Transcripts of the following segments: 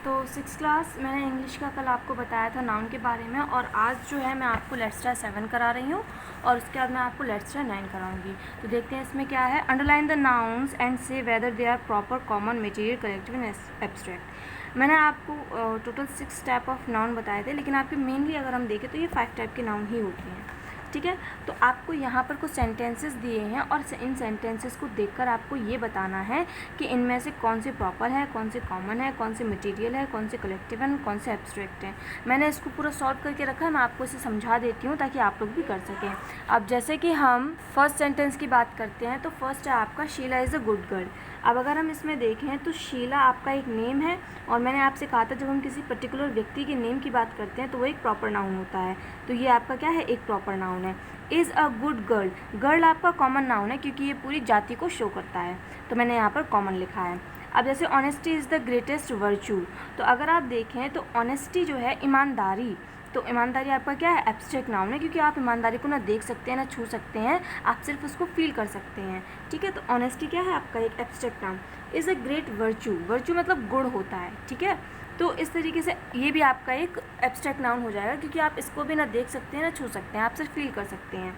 तो 6th class मैंने English का कल आपको बताया था नाउन के बारे में, और आज जो है मैं आपको लेट्स ट्राई 7 करा रही हूँ और उसके बाद मैं आपको लेट्स ट्राई 9 कराऊंगी। तो देखते हैं इसमें क्या है। Underline the nouns and say whether they are proper, common, material, collective and abstract. मैंने आपको टोटल 6 टाइप ऑफ नाउन बताए थे, लेकिन आपके मेनली अगर हम देखें तो ये 5 टाइप के नाउन ही होते हैं। ठीक है, तो आपको यहाँ पर कुछ सेंटेंसेस दिए हैं और इन सेंटेंसेस को देखकर आपको ये बताना है कि इनमें से कौन से प्रॉपर है, कौन से कॉमन है, कौन से मटेरियल है, कौन से कलेक्टिव है, कौन से एब्स्ट्रैक्ट है। मैंने इसको पूरा सॉल्व करके रखा है, मैं आपको इसे समझा देती हूँ ताकि आप लोग भी कर सकें। अब जैसे कि हम फर्स्ट सेंटेंस की बात करते हैं तो फर्स्ट है आपका Sheela is a good girl. अब अगर हम इसमें देखें तो शीला आपका एक नेम है, और मैंने आपसे कहा था जब हम किसी पर्टिकुलर व्यक्ति के नेम की बात करते हैं तो वो एक प्रॉपर नाउन होता है। तो ये आपका क्या है, एक प्रॉपर नाउन है। Is a good girl, girl आपका कॉमन नाउन है क्योंकि ये पूरी जाति को शो करता है, तो मैंने यहाँ पर कॉमन लिखा है। अब जैसे honesty is the greatest virtue, तो अगर आप देखें तो ऑनेस्टी जो है ईमानदारी, तो ईमानदारी आपका क्या है, एब्स्ट्रैक्ट नाउन है क्योंकि आप ईमानदारी को ना देख सकते हैं ना छू सकते हैं, आप सिर्फ उसको फील कर सकते हैं। ठीक है, तो ऑनेस्टी क्या है आपका एक abstract noun. Is a great virtue, virtue मतलब गुण होता है। ठीक है, तो इस तरीके से ये भी आपका एक एब्स्ट्रैक्ट नाउन हो जाएगा क्योंकि आप इसको भी ना देख सकते हैं ना छू सकते हैं, आप सिर्फ फील कर सकते हैं।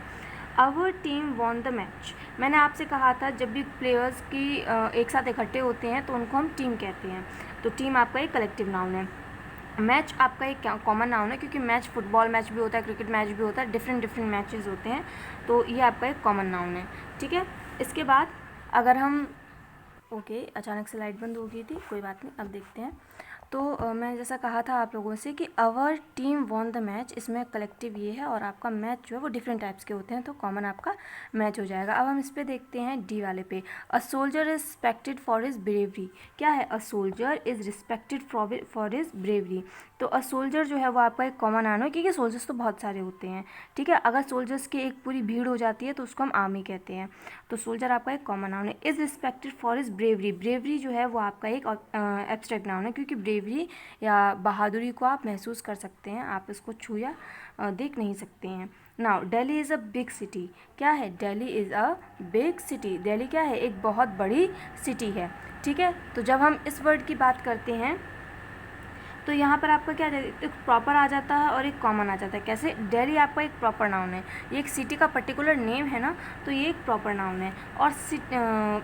Our team won the match, मैंने आपसे कहा था जब भी प्लेयर्स की एक साथ इकट्ठे होते हैं तो उनको हम टीम कहते हैं, तो टीम आपका एक कलेक्टिव नाउन है। मैच आपका एक कॉमन नाउन है क्योंकि मैच फुटबॉल मैच भी होता है, क्रिकेट मैच भी होता है, डिफरेंट डिफरेंट मैचेस होते हैं, तो ये आपका एक कॉमन नाउन है। ठीक है, इसके बाद अगर हम अचानक से लाइट बंद हो गई थी, कोई बात नहीं, अब देखते हैं। तो मैं जैसा कहा था आप लोगों से कि our team won the match, इसमें कलेक्टिव ये है और आपका मैच जो है वो डिफरेंट टाइप्स के होते हैं, तो कॉमन आपका मैच हो जाएगा। अब हम इस पे देखते हैं डी वाले पे। A soldier is respected for his bravery, क्या है, a soldier is respected for his bravery. तो अ सोल्जर जो है वो आपका एक कॉमन नाउन है क्योंकि सोल्जर्स तो बहुत सारे होते हैं। ठीक है, अगर सोल्जर्स की एक पूरी भीड़ हो जाती है तो उसको हम आर्मी कहते हैं, तो सोल्जर आपका एक कॉमन नाउन है। Is respected for his bravery, bravery जो है वो आपका एक एब्स्ट्रैक्ट नाउन है क्योंकि ब्रेवरी या बहादुरी को आप महसूस कर सकते हैं, आप इसको छू या देख नहीं सकते हैं। Now Delhi is a big city, क्या है, Delhi is a big city, Delhi क्या है, एक बहुत बड़ी सिटी है। ठीक है, तो जब हम इस वर्ड की बात करते हैं तो यहाँ पर आपका क्या एक प्रॉपर आ जाता है और एक कॉमन आ जाता है। कैसे, दिल्ली आपका एक प्रॉपर नाउन है, ये एक सिटी का पर्टिकुलर नेम है ना, तो ये एक प्रॉपर नाउन है। और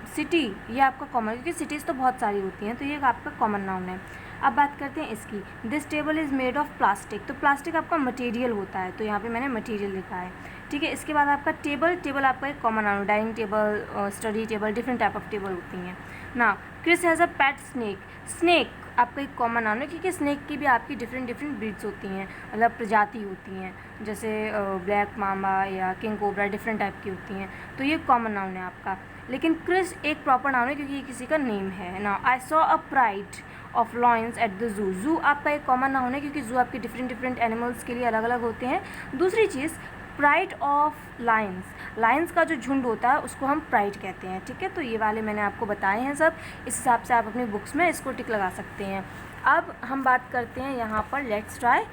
सिटी ये आपका कॉमन, क्योंकि सिटीज़ तो बहुत सारी होती हैं, तो ये आपका कॉमन नाउन है। अब बात करते हैं इसकी। This table is made of plastic, तो प्लास्टिक आपका मटेरियल होता है, तो यहाँ पे मैंने मटेरियल लिखा है। ठीक है, इसके बाद आपका टेबल, टेबल आपका एक common noun, dining table, study table, different type of table होती हैं ना। Chris has a pet snake, snake आपका एक कॉमन नाउन है क्योंकि स्नेक की भी आपकी डिफरेंट डिफरेंट ब्रीड्स होती हैं, मतलब प्रजाति होती हैं, जैसे ब्लैक मामा या किंग कोबरा, डिफरेंट टाइप की होती हैं, तो ये कॉमन नाउन है आपका। लेकिन क्रिस एक प्रॉपर नाउन है क्योंकि ये किसी का नेम है ना। I saw a pride of lions at the zoo, जू आपका एक कॉमन नाउन है क्योंकि जू आपके डिफरेंट डिफरेंट एनिमल्स के लिए अलग अलग होते हैं। दूसरी चीज़, प्राइड ऑफ लायंस, लायंस का जो झुंड होता है उसको हम प्राइड कहते हैं। ठीक है, तो ये वाले मैंने आपको बताए हैं सब, इस हिसाब से आप अपनी बुक्स में इसको टिक लगा सकते हैं। अब हम बात करते हैं यहाँ पर लेट्स ट्राई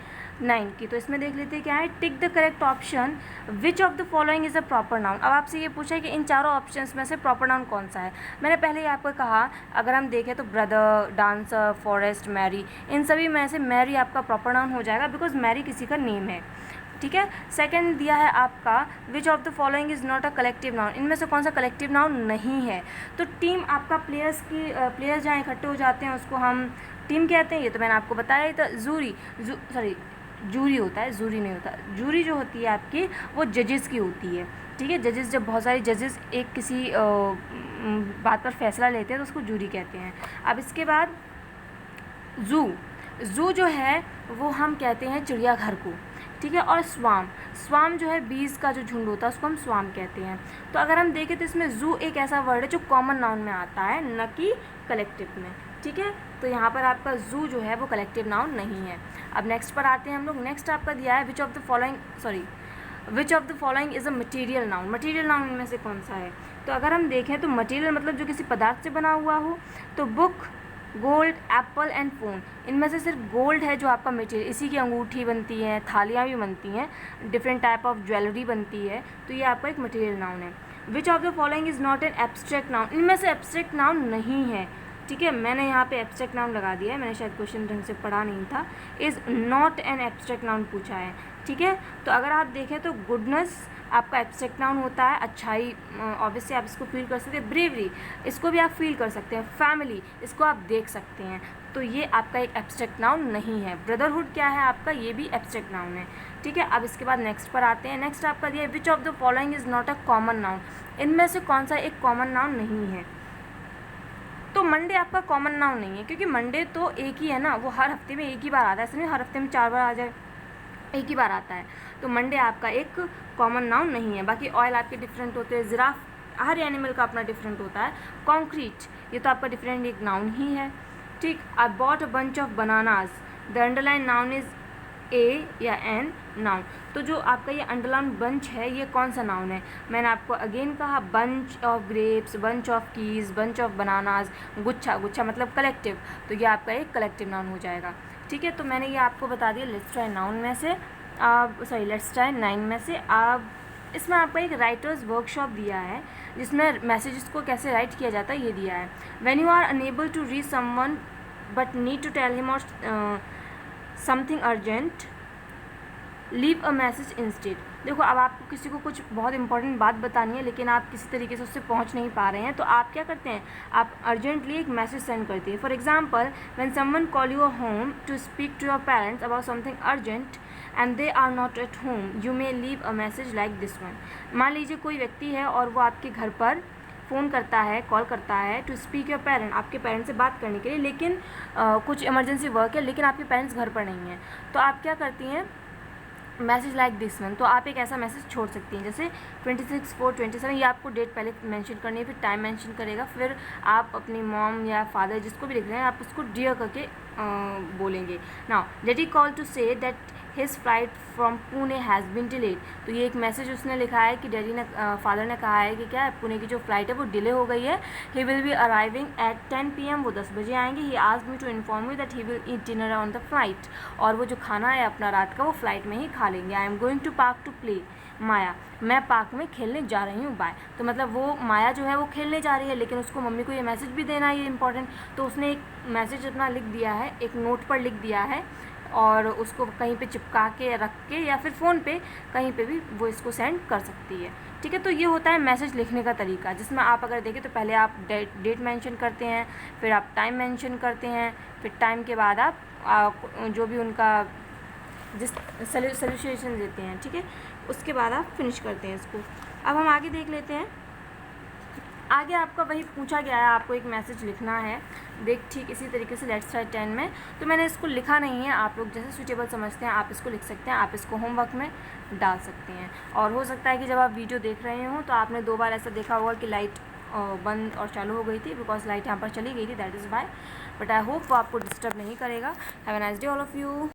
9 की, तो इसमें देख लेते हैं क्या है। Tick the correct option, which of the following is a proper noun. अब आपसे ये पूछा है कि इन चारों ऑप्शंस में से प्रॉपर नाउन कौन सा है। मैंने पहले ही आपको कहा, अगर हम देखें तो ब्रदर, डांसर, फॉरेस्ट, मैरी, इन सभी में से मैरी आपका प्रॉपर नाउन हो जाएगा बिकॉज मैरी किसी का नेम है। ठीक है, सेकंड दिया है आपका, which of the following is not a collective noun, इनमें से कौन सा कलेक्टिव नाउन नहीं है। तो टीम आपका प्लेयर्स जहाँ इकट्ठे हो जाते हैं उसको हम टीम कहते हैं, ये तो मैंने आपको बताया ही था। जूरी होता है, जूरी नहीं होता। जूरी जो होती है आपकी वो जजेस की होती है। ठीक है, जजेस, जब बहुत सारे जजेस एक किसी बात पर फैसला लेते हैं तो उसको जूरी कहते हैं। अब इसके बाद जू जो है वो हम कहते हैं चिड़ियाघर को। ठीक है, और स्वाम जो है बीज का जो झुंड होता है उसको हम स्वाम कहते हैं। तो अगर हम देखें तो इसमें जू एक ऐसा वर्ड है जो कॉमन नाउन में आता है, न कि कलेक्टिव में। ठीक है, तो यहाँ पर आपका जू जो है वो कलेक्टिव नाउन नहीं है। अब नेक्स्ट पर आते हैं हम लोग। नेक्स्ट आपका दिया है which of the following is a material noun, material noun इनमें से कौन सा है। तो अगर हम देखें तो मटेरियल मतलब जो किसी पदार्थ से बना हुआ हो, तो book, gold, Apple and phone, इनमें से सिर्फ गोल्ड है जो आपका मटेरियल, इसी की अंगूठी बनती है, थालियाँ भी बनती हैं, डिफरेंट टाइप ऑफ ज्वेलरी बनती है, तो ये आपका एक मटेरियल नाउन है। Which of the following is not an abstract noun, इनमें से एब्स्ट्रैक्ट नाउन नहीं है। ठीक है, मैंने यहाँ पे एब्स्ट्रैक्ट नाउन लगा दिया है, मैंने शायद क्वेश्चन ढंग से पढ़ा नहीं था। Is not an abstract noun पूछा है, ठीक है। तो अगर आप देखें तो गुडनेस आपका एब्स्ट्रैक्ट नाउन होता है, अच्छाई ऑब्वियसली आप इसको फील कर सकते हैं, ब्रेवरी इसको भी आप फील कर सकते हैं, फैमिली इसको आप देख सकते हैं, तो ये आपका एक एब्स्ट्रैक्ट नाउन नहीं है। ब्रदरहुड क्या है आपका, ये भी एब्स्ट्रैक्ट नाउन है, ठीक है। अब इसके बाद नेक्स्ट पर आते हैं। नेक्स्ट आपका दिया है which of the following is not a common noun, इनमें से कौन सा एक कॉमन नाउन नहीं है। तो मंडे आपका कॉमन नाउन नहीं है, क्योंकि मंडे तो एक ही है ना, वो हर हफ्ते में एक ही बार आता है, ऐसा नहीं हर हफ्ते में 4 बार आ जाए, एक ही बार आता है, तो मंडे आपका एक कॉमन नाउन नहीं है। बाकी ऑयल आपके डिफरेंट होते हैं, जिराफ हर एनिमल का अपना डिफरेंट होता है। कॉन्क्रीट ये तो आपका डिफरेंट एक नाउन ही है, ठीक। I bought a bunch of bananas, the underline noun is a या एन नाउन। तो जो आपका ये अंडरलाइन बंच है ये कौन सा नाउन है, मैंने आपको अगेन कहा bunch of grapes, bunch of keys, bunch of bananas, गुच्छा, गुच्छा मतलब कलेक्टिव, तो ये आपका एक कलेक्टिव नाउन हो जाएगा, ठीक है। तो मैंने ये आपको बता दिया लेट्स ट्राई नाउन में से, आप लेट्स ट्राई 9 में से। आप इसमें आपका एक राइटर्स वर्कशॉप दिया है जिसमें मैसेजेस को कैसे राइट किया जाता है ये दिया है। When you are unable to reach someone but need to tell him or something urgent, leave a message instead. देखो अब आपको किसी को कुछ बहुत इंपॉर्टेंट बात बतानी है लेकिन आप किसी तरीके से उससे पहुंच नहीं पा रहे हैं, तो आप क्या करते हैं, आप अर्जेंटली एक मैसेज सेंड करते हैं। For example when someone call you home to speak to your parents about something urgent and they are not at home, you may leave a message like this one. मान लीजिए कोई व्यक्ति है और वो आपके घर पर फ़ोन करता है, कॉल करता है टू स्पीक योर पेरेंट, आपके पेरेंट्स से बात करने के लिए, लेकिन कुछ इमरजेंसी वर्क है लेकिन आपके पेरेंट्स घर पर नहीं हैं, तो आप क्या करती हैं, मैसेज लाइक दिस वन। तो आप एक ऐसा मैसेज छोड़ सकती हैं जैसे 26/4/27, ये आपको डेट पहले मेंशन करनी है, फिर टाइम मेंशन करेगा, फिर आप अपनी मॉम या फादर जिसको भी लिख रहे हैं आप उसको डियर करके बोलेंगे। Now daddy call to say that his flight from Pune has been delayed. तो ये एक मैसेज उसने लिखा है कि डैडी ने फादर ने कहा है कि क्या पुणे की जो फ़्लाइट है वो डिले हो गई है। He will be arriving at 10 PM, वो 10 बजे आएंगे। He asked me to inform you that he will eat dinner on the flight, और वो जो खाना है अपना रात का वो फ्लाइट में ही खा लेंगे। I am going to park to play Maya, मैं पार्क में खेलने जा रही हूँ, बाय। तो मतलब वो माया जो है वो खेलने जा रही है लेकिन उसको मम्मी को ये मैसेज भी देना है, ये इंपॉर्टेंट, तो उसने एक मैसेज अपना लिख दिया है, एक नोट पर लिख दिया है और उसको कहीं पे चिपका के रख के या फिर फ़ोन पे कहीं पे भी वो इसको सेंड कर सकती है, ठीक है। तो ये होता है मैसेज लिखने का तरीका, जिसमें आप अगर देखें तो पहले आप डेट मेंशन करते हैं, फिर आप टाइम मेंशन करते हैं, फिर टाइम के बाद आप जो भी उनका जिस सल्यूशन देते हैं, ठीक है, उसके बाद आप फिनिश करते हैं इसको। अब हम आगे देख लेते हैं। आगे आपका वही पूछा गया है, आपको एक मैसेज लिखना है, देख ठीक इसी तरीके से लेट्स ट्राई 10 में। तो मैंने इसको लिखा नहीं है, आप लोग जैसे सूटेबल समझते हैं आप इसको लिख सकते हैं, आप इसको होमवर्क में डाल सकते हैं। और हो सकता है कि जब आप वीडियो देख रहे हो तो आपने 2 बार ऐसा देखा होगा कि लाइट बंद और चालू हो गई थी, बिकॉज लाइट यहाँ पर चली गई थी, that is why. But I hope वो आपको डिस्टर्ब नहीं करेगा। Have a nice day all of you.